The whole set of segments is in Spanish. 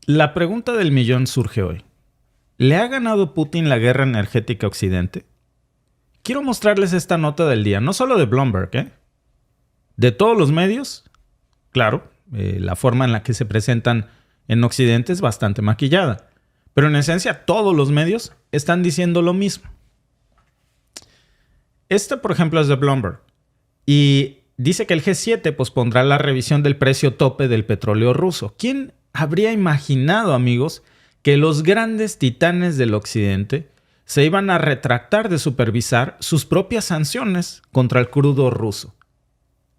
La pregunta del millón surge hoy. ¿Le ha ganado Putin la guerra energética a Occidente? Quiero mostrarles esta nota del día, no solo de Bloomberg, de todos los medios. Claro, la forma en la que se presentan en Occidente es bastante maquillada, pero en esencia todos los medios están diciendo lo mismo. Este, por ejemplo, es de Bloomberg y dice que el G7 pospondrá la revisión del precio tope del petróleo ruso. ¿Quién habría imaginado, amigos, que los grandes titanes del occidente se iban a retractar de supervisar sus propias sanciones contra el crudo ruso?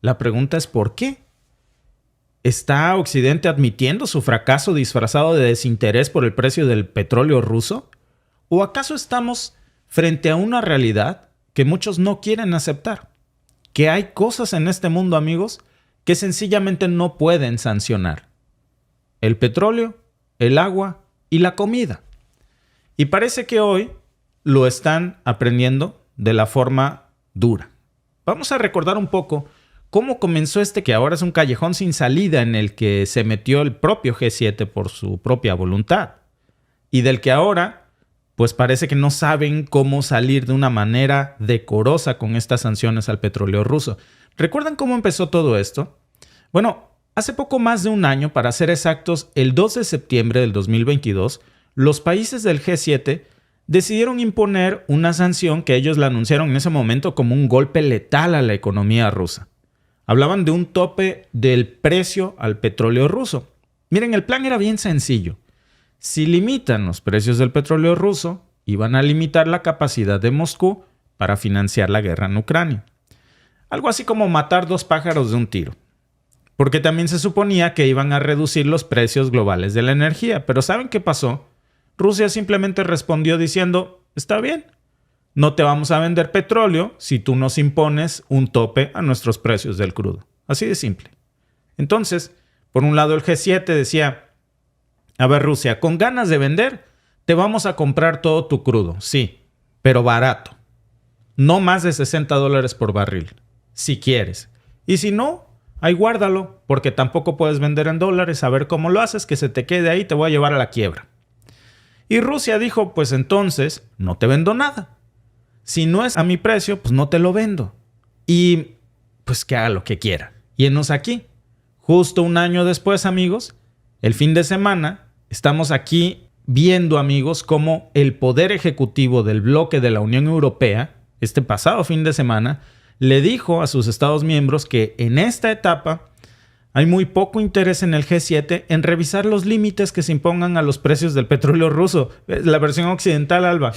La pregunta es ¿por qué? ¿Está Occidente admitiendo su fracaso disfrazado de desinterés por el precio del petróleo ruso? ¿O acaso estamos frente a una realidad que muchos no quieren aceptar? Que hay cosas en este mundo, amigos, que sencillamente no pueden sancionar. El petróleo, el agua y la comida. Y parece que hoy lo están aprendiendo de la forma dura. Vamos a recordar un poco cómo comenzó que ahora es un callejón sin salida en el que se metió el propio G7 por su propia voluntad. Y del que ahora, pues parece que no saben cómo salir de una manera decorosa con estas sanciones al petróleo ruso. ¿Recuerdan cómo empezó todo esto? Bueno, hace poco más de un año, para ser exactos, el 2 de septiembre del 2022, los países del G7 decidieron imponer una sanción que ellos la anunciaron en ese momento como un golpe letal a la economía rusa. Hablaban de un tope del precio al petróleo ruso. Miren, el plan era bien sencillo. Si limitan los precios del petróleo ruso, iban a limitar la capacidad de Moscú para financiar la guerra en Ucrania. Algo así como matar dos pájaros de un tiro. Porque también se suponía que iban a reducir los precios globales de la energía. Pero ¿saben qué pasó? Rusia simplemente respondió diciendo, está bien, no te vamos a vender petróleo si tú nos impones un tope a nuestros precios del crudo. Así de simple. Entonces, por un lado el G7 decía, a ver Rusia, con ganas de vender, te vamos a comprar todo tu crudo, sí, pero barato. No más de $60 por barril, si quieres. Y si no, ahí guárdalo, porque tampoco puedes vender en dólares. A ver cómo lo haces, que se te quede ahí, te voy a llevar a la quiebra. Y Rusia dijo, pues entonces, no te vendo nada. Si no es a mi precio, pues no te lo vendo. Y pues que haga lo que quiera. Y enos aquí. Justo un año después, amigos, el fin de semana, estamos aquí viendo, amigos, cómo el poder ejecutivo del bloque de la Unión Europea, este pasado fin de semana, le dijo a sus Estados miembros que en esta etapa hay muy poco interés en el G7 en revisar los límites que se impongan a los precios del petróleo ruso. La versión occidental, Alba.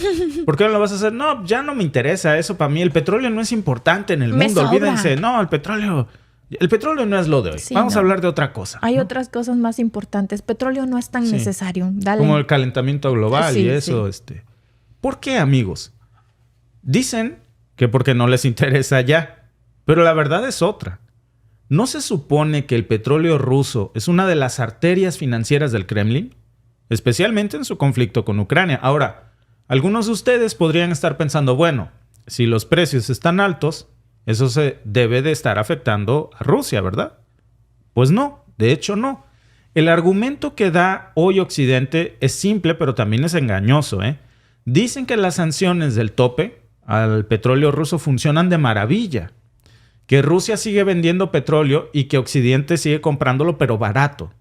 ¿Por qué no lo vas a hacer? No, ya no me interesa eso para mí. El petróleo no es importante en el mundo. Sobra. Olvídense. No, el petróleo no es lo de hoy. Sí, Vamos a no. hablar de otra cosa. Hay ¿no? otras cosas más importantes. Petróleo no es tan necesario. Dale. Como el calentamiento global Sí, y eso. sí. ¿Por qué, amigos? Dicen que porque no les interesa ya. Pero la verdad es otra. ¿No se supone que el petróleo ruso es una de las arterias financieras del Kremlin? Especialmente en su conflicto con Ucrania. Ahora, algunos de ustedes podrían estar pensando, bueno, si los precios están altos, eso se debe de estar afectando a Rusia, ¿verdad? Pues no, de hecho no. El argumento que da hoy Occidente es simple, pero también es engañoso, Dicen que las sanciones del tope al petróleo ruso funcionan de maravilla. Que Rusia sigue vendiendo petróleo y que Occidente sigue comprándolo, pero barato.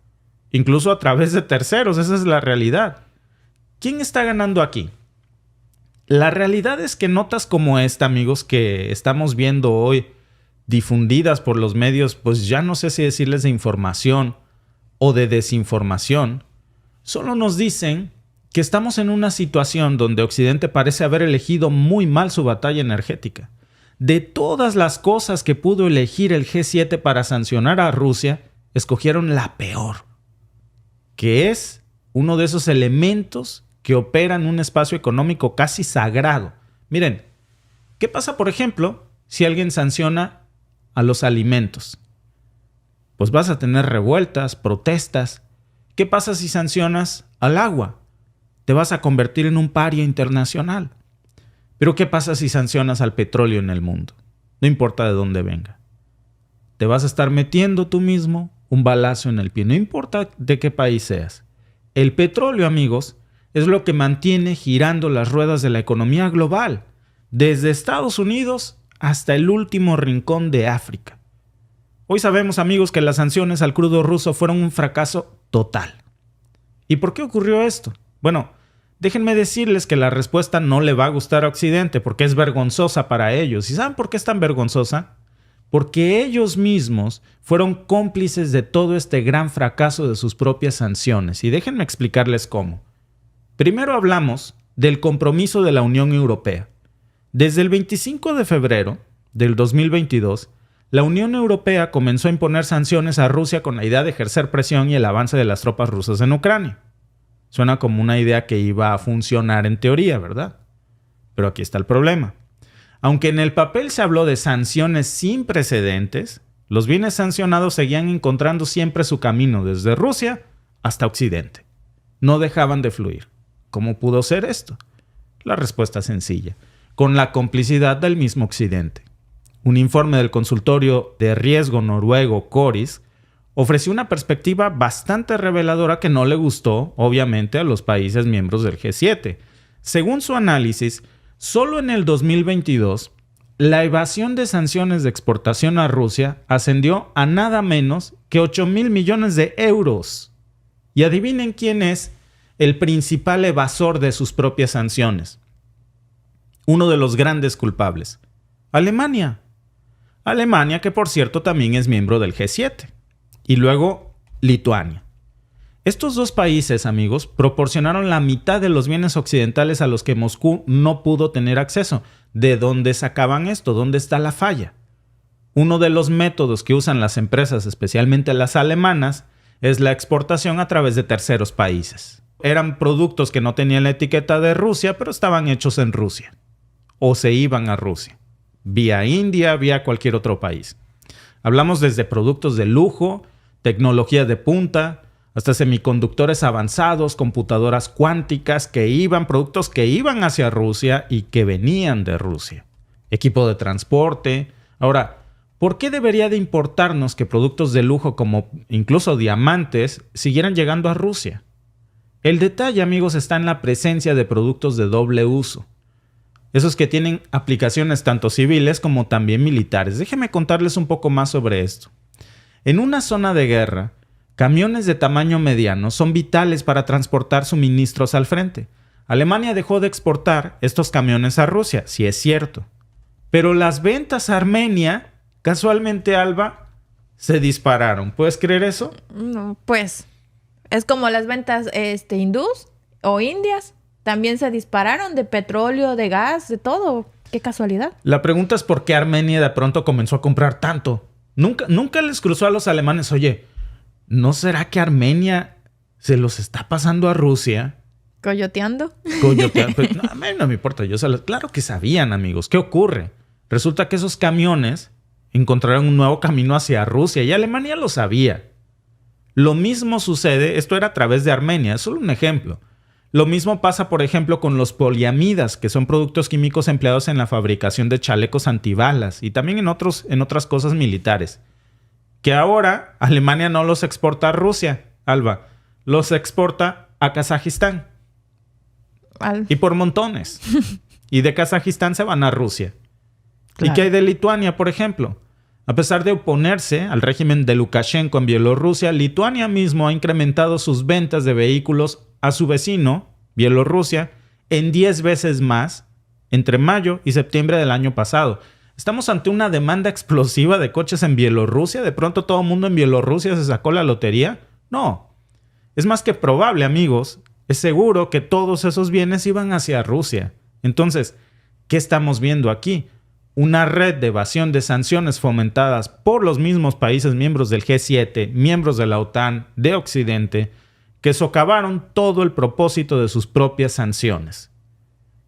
Incluso a través de terceros, esa es la realidad. ¿Quién está ganando aquí? La realidad es que notas como esta, amigos, que estamos viendo hoy difundidas por los medios, pues ya no sé si decirles de información o de desinformación, solo nos dicen que estamos en una situación donde Occidente parece haber elegido muy mal su batalla energética. De todas las cosas que pudo elegir el G7 para sancionar a Rusia, escogieron la peor, que es uno de esos elementos que operan un espacio económico casi sagrado. Miren, ¿qué pasa, por ejemplo, si alguien sanciona a los alimentos? Pues vas a tener revueltas, protestas. ¿Qué pasa si sancionas al agua? Te vas a convertir en un paria internacional. Pero ¿qué pasa si sancionas al petróleo en el mundo? No importa de dónde venga. Te vas a estar metiendo tú mismo un balazo en el pie. No importa de qué país seas. el petróleo, amigos, es lo que mantiene girando las ruedas de la economía global, desde Estados Unidos hasta el último rincón de África. Hoy sabemos, amigos, que las sanciones al crudo ruso fueron un fracaso total. ¿Y por qué ocurrió esto? Bueno, déjenme decirles que la respuesta no le va a gustar a Occidente porque es vergonzosa para ellos. ¿Y saben por qué es tan vergonzosa? Porque ellos mismos fueron cómplices de todo este gran fracaso de sus propias sanciones. Y déjenme explicarles cómo. Primero hablamos del compromiso de la Unión Europea. Desde el 25 de febrero del 2022, la Unión Europea comenzó a imponer sanciones a Rusia con la idea de ejercer presión y el avance de las tropas rusas en Ucrania. Suena como una idea que iba a funcionar en teoría, ¿verdad? Pero aquí está el problema. Aunque en el papel se habló de sanciones sin precedentes, los bienes sancionados seguían encontrando siempre su camino desde Rusia hasta Occidente. No dejaban de fluir. ¿Cómo pudo ser esto? La respuesta es sencilla. Con la complicidad del mismo Occidente. Un informe del consultorio de riesgo noruego Coris ofreció una perspectiva bastante reveladora que no le gustó, obviamente, a los países miembros del G7. Según su análisis, solo en el 2022, la evasión de sanciones de exportación a Rusia ascendió a nada menos que 8,000 millones de euros. Y adivinen quién es el principal evasor de sus propias sanciones. Uno de los grandes culpables. Alemania. Alemania, que por cierto también es miembro del G7. Y luego, Lituania. Estos dos países, amigos, proporcionaron la mitad de los bienes occidentales a los que Moscú no pudo tener acceso. ¿De dónde sacaban esto? ¿Dónde está la falla? Uno de los métodos que usan las empresas, especialmente las alemanas, es la exportación a través de terceros países. Eran productos que no tenían la etiqueta de Rusia, pero estaban hechos en Rusia. O se iban a Rusia. Vía India, vía cualquier otro país. Hablamos desde productos de lujo, tecnología de punta, hasta semiconductores avanzados, computadoras cuánticas productos que iban hacia Rusia y que venían de Rusia. Equipo de transporte. Ahora, ¿por qué debería de importarnos que productos de lujo como incluso diamantes siguieran llegando a Rusia? El detalle, amigos, está en la presencia de productos de doble uso. Esos que tienen aplicaciones tanto civiles como también militares. Déjenme contarles un poco más sobre esto. En una zona de guerra, camiones de tamaño mediano son vitales para transportar suministros al frente. Alemania dejó de exportar estos camiones a Rusia, sí es cierto. Pero las ventas a Armenia, casualmente, Alba, se dispararon. ¿Puedes creer eso? No, pues es como las ventas hindús o indias. También se dispararon de petróleo, de gas, de todo. Qué casualidad. La pregunta es por qué Armenia de pronto comenzó a comprar tanto. Nunca les cruzó a los alemanes, oye, ¿no será que Armenia se los está pasando a Rusia? ¿Coyoteando? Pues, no, a mí no me importa. Claro que sabían, amigos. ¿Qué ocurre? Resulta que esos camiones encontraron un nuevo camino hacia Rusia y Alemania lo sabía. Lo mismo sucede, esto era a través de Armenia, es solo un ejemplo. Lo mismo pasa, por ejemplo, con los poliamidas, que son productos químicos empleados en la fabricación de chalecos antibalas y también en otras cosas militares. Que ahora Alemania no los exporta a Rusia, Alba, los exporta a Kazajistán. Y por montones. Y de Kazajistán se van a Rusia. Claro. ¿Y qué hay de Lituania, por ejemplo? A pesar de oponerse al régimen de Lukashenko en Bielorrusia, Lituania mismo ha incrementado sus ventas de vehículos a su vecino, Bielorrusia, en 10 veces más entre mayo y septiembre del año pasado. ¿Estamos ante una demanda explosiva de coches en Bielorrusia? ¿De pronto todo el mundo en Bielorrusia se sacó la lotería? No. Es más que probable, amigos. Es seguro que todos esos bienes iban hacia Rusia. Entonces, ¿qué estamos viendo aquí? Una red de evasión de sanciones fomentadas por los mismos países miembros del G7, miembros de la OTAN, de Occidente, que socavaron todo el propósito de sus propias sanciones.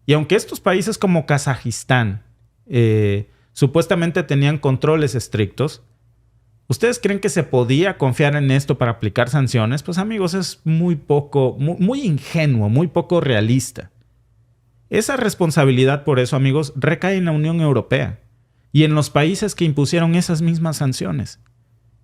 Y aunque estos países como Kazajistán supuestamente tenían controles estrictos, ¿ustedes creen que se podía confiar en esto para aplicar sanciones? Pues amigos, es muy ingenuo, muy poco realista. Esa responsabilidad, por eso, amigos, recae en la Unión Europea y en los países que impusieron esas mismas sanciones.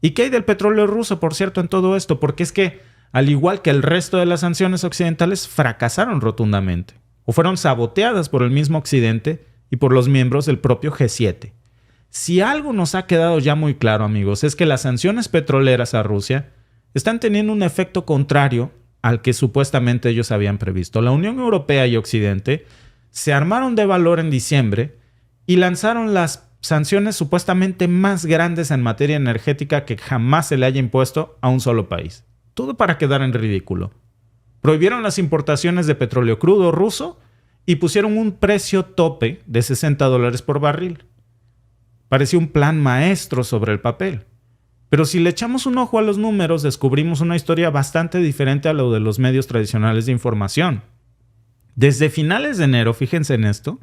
¿Y qué hay del petróleo ruso, por cierto, en todo esto? Porque es que al igual que el resto de las sanciones occidentales, fracasaron rotundamente o fueron saboteadas por el mismo Occidente y por los miembros del propio G7. Si algo nos ha quedado ya muy claro, amigos, es que las sanciones petroleras a Rusia están teniendo un efecto contrario al que supuestamente ellos habían previsto. La Unión Europea y Occidente se armaron de valor en diciembre y lanzaron las sanciones supuestamente más grandes en materia energética que jamás se le haya impuesto a un solo país. Todo para quedar en ridículo. Prohibieron las importaciones de petróleo crudo ruso y pusieron un precio tope de $60 por barril. Parecía un plan maestro sobre el papel. Pero si le echamos un ojo a los números, descubrimos una historia bastante diferente a lo de los medios tradicionales de información. Desde finales de enero, fíjense en esto,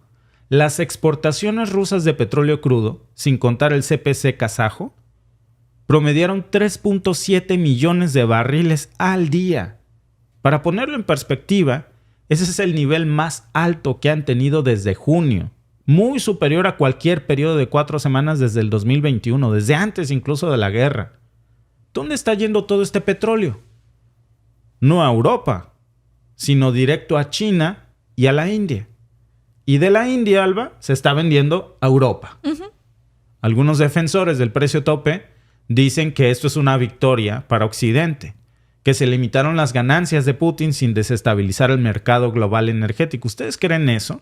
las exportaciones rusas de petróleo crudo, sin contar el CPC kazajo, promediaron 3.7 millones de barriles al día. Para ponerlo en perspectiva, ese es el nivel más alto que han tenido desde junio. Muy superior a cualquier periodo de 4 semanas desde el 2021, desde antes incluso de la guerra. ¿Dónde está yendo todo este petróleo? No a Europa, sino directo a China y a la India. Y de la India, Alba, se está vendiendo a Europa. Algunos defensores del precio tope dicen que esto es una victoria para Occidente, que se limitaron las ganancias de Putin sin desestabilizar el mercado global energético. ¿Ustedes creen eso?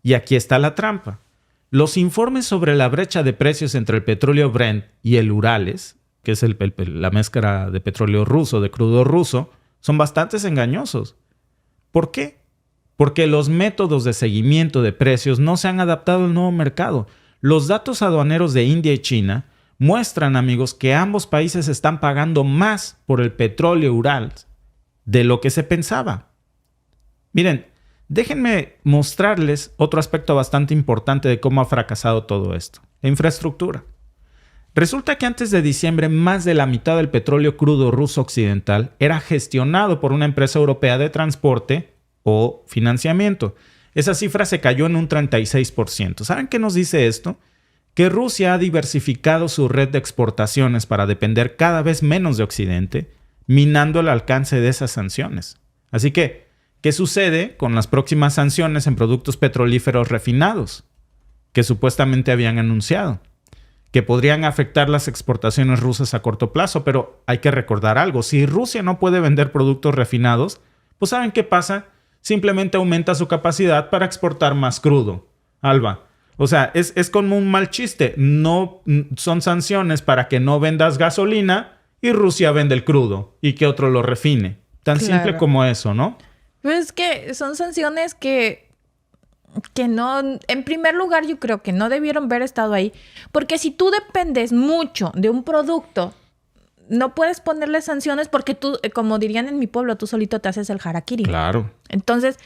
Y aquí está la trampa. Los informes sobre la brecha de precios entre el petróleo Brent y el Urales, que es la mezcla de petróleo ruso, de crudo ruso, son bastante engañosos. ¿Por qué? Porque los métodos de seguimiento de precios no se han adaptado al nuevo mercado. Los datos aduaneros de India y China muestran, amigos, que ambos países están pagando más por el petróleo Urals de lo que se pensaba. Miren, déjenme mostrarles otro aspecto bastante importante de cómo ha fracasado todo esto. La infraestructura. Resulta que antes de diciembre, más de la mitad del petróleo crudo ruso occidental era gestionado por una empresa europea de transporte o financiamiento. Esa cifra se cayó en un 36%. ¿Saben qué nos dice esto? Que Rusia ha diversificado su red de exportaciones para depender cada vez menos de Occidente, minando el alcance de esas sanciones. Así que, ¿qué sucede con las próximas sanciones en productos petrolíferos refinados que supuestamente habían anunciado? Que podrían afectar las exportaciones rusas a corto plazo, pero hay que recordar algo. Si Rusia no puede vender productos refinados, pues ¿saben qué pasa? Simplemente aumenta su capacidad para exportar más crudo. Alba, o sea, es como un mal chiste. No son sanciones para que no vendas gasolina y Rusia vende el crudo y que otro lo refine. Tan simple como eso, ¿no? Pues es que son sanciones que no, en primer lugar yo creo que no debieron haber estado ahí, porque si tú dependes mucho de un producto, no puedes ponerle sanciones porque tú, como dirían en mi pueblo, tú solito te haces el harakiri. Claro. Entonces,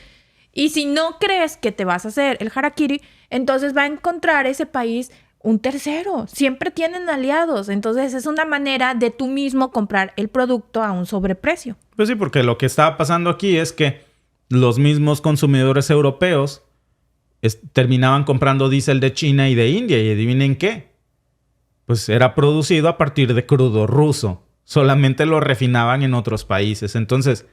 y si no crees que te vas a hacer el harakiri, entonces va a encontrar ese país un tercero. Siempre tienen aliados. Entonces es una manera de tú mismo comprar el producto a un sobreprecio. Pues sí, porque lo que estaba pasando aquí es que los mismos consumidores europeos terminaban comprando diésel de China y de India. Y adivinen qué. Pues era producido a partir de crudo ruso. Solamente lo refinaban en otros países. Entonces,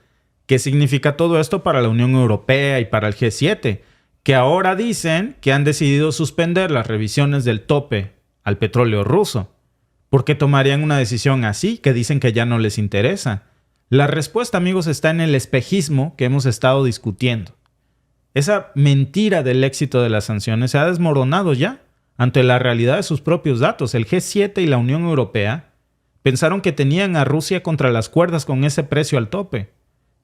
¿qué significa todo esto para la Unión Europea y para el G7? Que ahora dicen que han decidido suspender las revisiones del tope al petróleo ruso. ¿Por qué tomarían una decisión así que dicen que ya no les interesa? La respuesta, amigos, está en el espejismo que hemos estado discutiendo. Esa mentira del éxito de las sanciones se ha desmoronado ya ante la realidad de sus propios datos. El G7 y la Unión Europea pensaron que tenían a Rusia contra las cuerdas con ese precio al tope.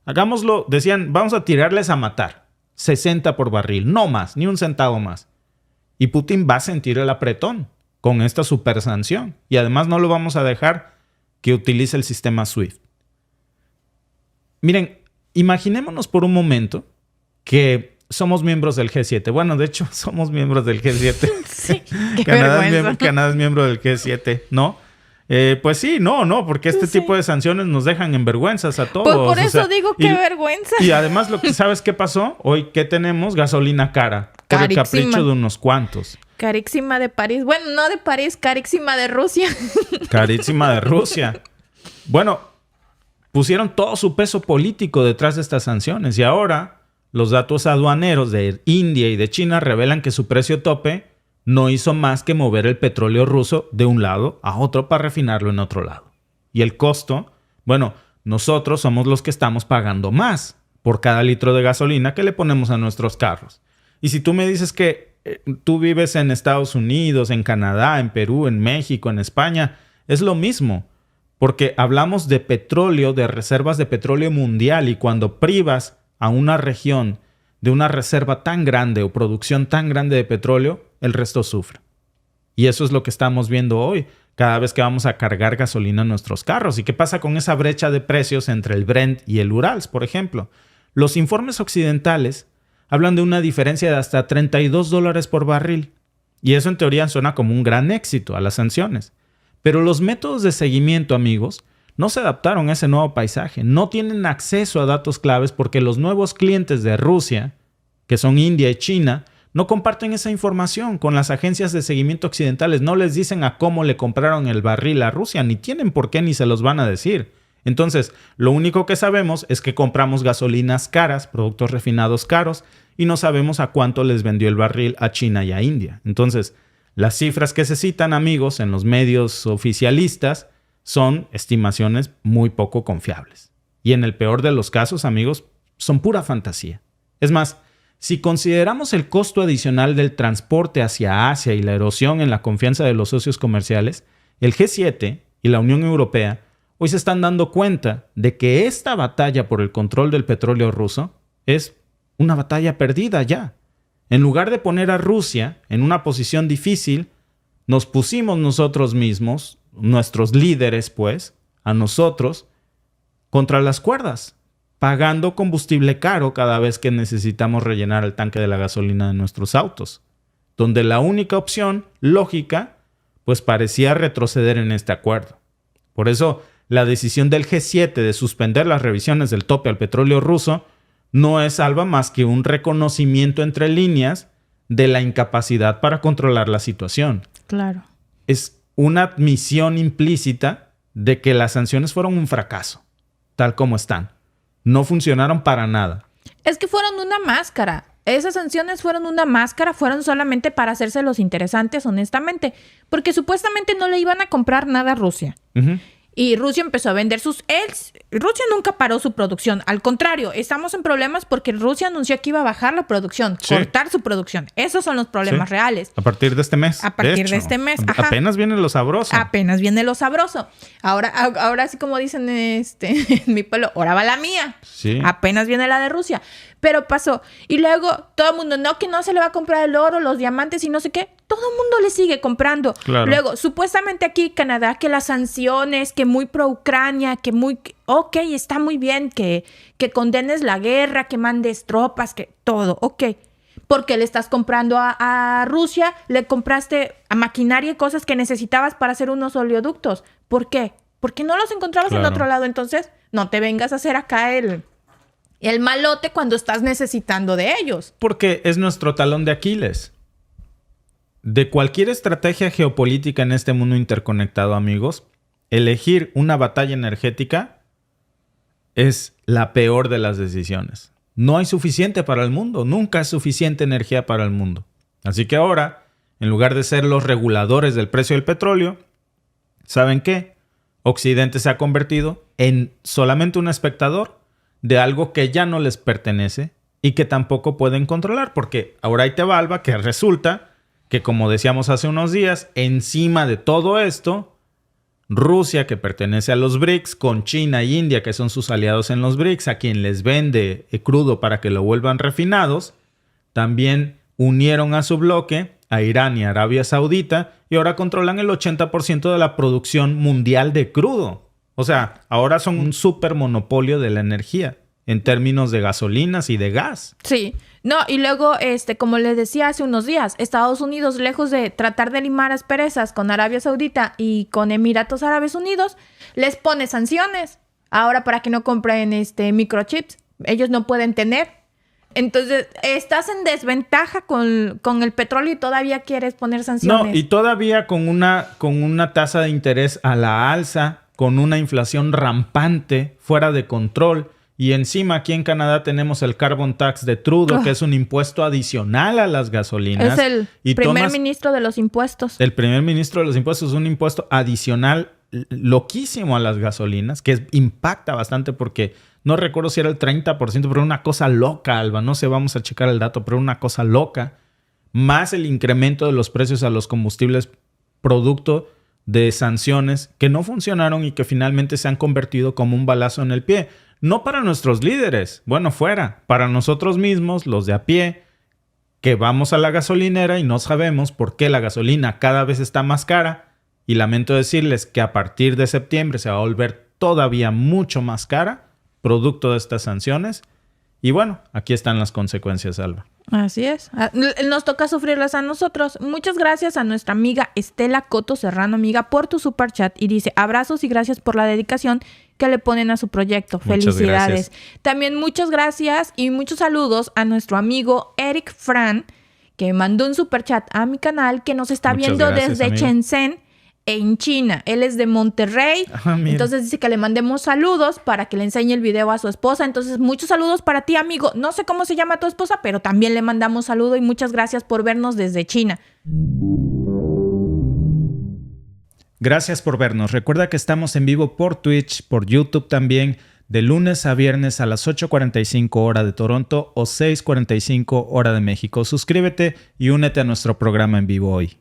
Hagámoslo, decían, vamos a tirarles a matar. 60 por barril, no más, ni un centavo más. Y Putin va a sentir el apretón con esta super sanción. Y además no lo vamos a dejar que utilice el sistema SWIFT. Miren, imaginémonos por un momento que somos miembros del G7. Bueno, de hecho, somos miembros del G7. Sí, qué vergüenza. Canadá es miembro del G7, ¿no? Pues sí, no, porque este tipo de sanciones nos dejan en vergüenzas a todos. Pues por eso digo, qué vergüenza. Y además, ¿sabes qué pasó? Hoy, ¿qué tenemos? Gasolina cara. Por el capricho de unos cuantos. Carísima de París. Bueno, no de París, carísima de Rusia. Carísima de Rusia. Bueno, pusieron todo su peso político detrás de estas sanciones. Y ahora los datos aduaneros de India y de China revelan que su precio tope no hizo más que mover el petróleo ruso de un lado a otro para refinarlo en otro lado. Y el costo, bueno, nosotros somos los que estamos pagando más por cada litro de gasolina que le ponemos a nuestros carros. Y si tú me dices que tú vives en Estados Unidos, en Canadá, en Perú, en México, en España, es lo mismo. Porque hablamos de petróleo, de reservas de petróleo mundial, y cuando privas a una región de una reserva tan grande o producción tan grande de petróleo, el resto sufre. Y eso es lo que estamos viendo hoy, cada vez que vamos a cargar gasolina en nuestros carros. ¿Y qué pasa con esa brecha de precios entre el Brent y el Urals, por ejemplo? Los informes occidentales hablan de una diferencia de hasta $32 por barril. Y eso en teoría suena como un gran éxito a las sanciones. Pero los métodos de seguimiento, amigos, no se adaptaron a ese nuevo paisaje. No tienen acceso a datos claves porque los nuevos clientes de Rusia, que son India y China, no comparten esa información con las agencias de seguimiento occidentales. No les dicen a cómo le compraron el barril a Rusia, ni tienen por qué, ni se los van a decir. Entonces, lo único que sabemos es que compramos gasolinas caras, productos refinados caros, y no sabemos a cuánto les vendió el barril a China y a India. Entonces, las cifras que se citan, amigos, en los medios oficialistas son estimaciones muy poco confiables. Y en el peor de los casos, amigos, son pura fantasía. Es más, si consideramos el costo adicional del transporte hacia Asia y la erosión en la confianza de los socios comerciales, el G7 y la Unión Europea hoy se están dando cuenta de que esta batalla por el control del petróleo ruso es una batalla perdida ya. En lugar de poner a Rusia en una posición difícil, nos pusimos nosotros mismos, nuestros líderes pues, a nosotros, contra las cuerdas, pagando combustible caro cada vez que necesitamos rellenar el tanque de la gasolina de nuestros autos, donde la única opción lógica pues parecía retroceder en este acuerdo. Por eso, la decisión del G7 de suspender las revisiones del tope al petróleo ruso no es algo más que un reconocimiento entre líneas de la incapacidad para controlar la situación. Claro. Es una admisión implícita de que las sanciones fueron un fracaso, tal como están. No funcionaron para nada. Es que fueron una máscara. Esas sanciones fueron una máscara, fueron solamente para hacerse los interesantes, honestamente. Porque supuestamente no le iban a comprar nada a Rusia. Uh-huh. Y Rusia empezó a vender sus... Rusia nunca paró su producción. Al contrario, estamos en problemas porque Rusia anunció que iba a bajar la producción, cortar su producción. Esos son los problemas reales. A partir de este mes. A partir de este mes. Ajá. Apenas viene lo sabroso. Apenas viene lo sabroso. Ahora así como dicen en mi pueblo, ahora va la mía. Sí. Apenas viene la de Rusia. Pero pasó. Y luego todo el mundo, no, que no se le va a comprar el oro, los diamantes y no sé qué. Todo el mundo le sigue comprando. Claro. Luego, supuestamente aquí en Canadá, que las sanciones, que muy pro Ucrania, que muy... Ok, está muy bien que condenes la guerra, que mandes tropas, que todo, ok. Porque le estás comprando a Rusia, le compraste a maquinaria y cosas que necesitabas para hacer unos oleoductos. ¿Por qué? Porque no los encontrabas en otro lado. Entonces, no te vengas a hacer acá el malote cuando estás necesitando de ellos. Porque es nuestro talón de Aquiles. De cualquier estrategia geopolítica en este mundo interconectado, amigos, elegir una batalla energética es la peor de las decisiones. No hay suficiente para el mundo. Nunca es suficiente energía para el mundo. Así que ahora, en lugar de ser los reguladores del precio del petróleo, ¿saben qué? Occidente se ha convertido en solamente un espectador de algo que ya no les pertenece y que tampoco pueden controlar. Porque ahora ahí te va, Alba, que resulta que, como decíamos hace unos días, encima de todo esto, Rusia, que pertenece a los BRICS, con China y India, que son sus aliados en los BRICS, a quien les vende crudo para que lo vuelvan refinados, también unieron a su bloque a Irán y Arabia Saudita y ahora controlan el 80% de la producción mundial de crudo. O sea, ahora son un supermonopolio de la energía en términos de gasolinas y de gas. Sí. No, y luego, como les decía hace unos días, Estados Unidos, lejos de tratar de limar asperezas con Arabia Saudita y con Emiratos Árabes Unidos, les pone sanciones. Ahora para que no compren microchips. Ellos no pueden tener. Entonces, estás en desventaja con el petróleo y todavía quieres poner sanciones. No, y todavía con una tasa de interés a la alza, con una inflación rampante, fuera de control. Y encima aquí en Canadá tenemos el Carbon Tax de Trudeau, que es un impuesto adicional a las gasolinas. Es el primer ministro de los impuestos. El primer ministro de los impuestos es un impuesto adicional loquísimo a las gasolinas, que impacta bastante porque no recuerdo si era el 30%, pero una cosa loca, Alba. No sé, vamos a checar el dato, pero una cosa loca. Más el incremento de los precios a los combustibles producto de sanciones que no funcionaron y que finalmente se han convertido como un balazo en el pie. No para nuestros líderes, bueno, fuera, para nosotros mismos, los de a pie, que vamos a la gasolinera y no sabemos por qué la gasolina cada vez está más cara. Y lamento decirles que a partir de septiembre se va a volver todavía mucho más cara, producto de estas sanciones. Y bueno, aquí están las consecuencias, Alba. Así es. Nos toca sufrirlas a nosotros. Muchas gracias a nuestra amiga Estela Coto Serrano, amiga, por tu super chat. Y dice, abrazos y gracias por la dedicación que le ponen a su proyecto. Muchas Felicidades. gracias. También muchas gracias y muchos saludos a nuestro amigo Eric Fran, que mandó un super chat a mi canal, que nos está Muchas viendo gracias, desde amigo. Shenzhen, en China. Él es de Monterrey. Mira. Entonces dice que le mandemos saludos para que le enseñe el video a su esposa. Entonces muchos saludos para ti, amigo. No sé cómo se llama tu esposa, pero también le mandamos saludo y muchas gracias por vernos desde China. Gracias por vernos. Recuerda que estamos en vivo por Twitch, por YouTube también, de lunes a viernes a las 8:45 hora de Toronto o 6:45 hora de México. Suscríbete y únete a nuestro programa en vivo hoy.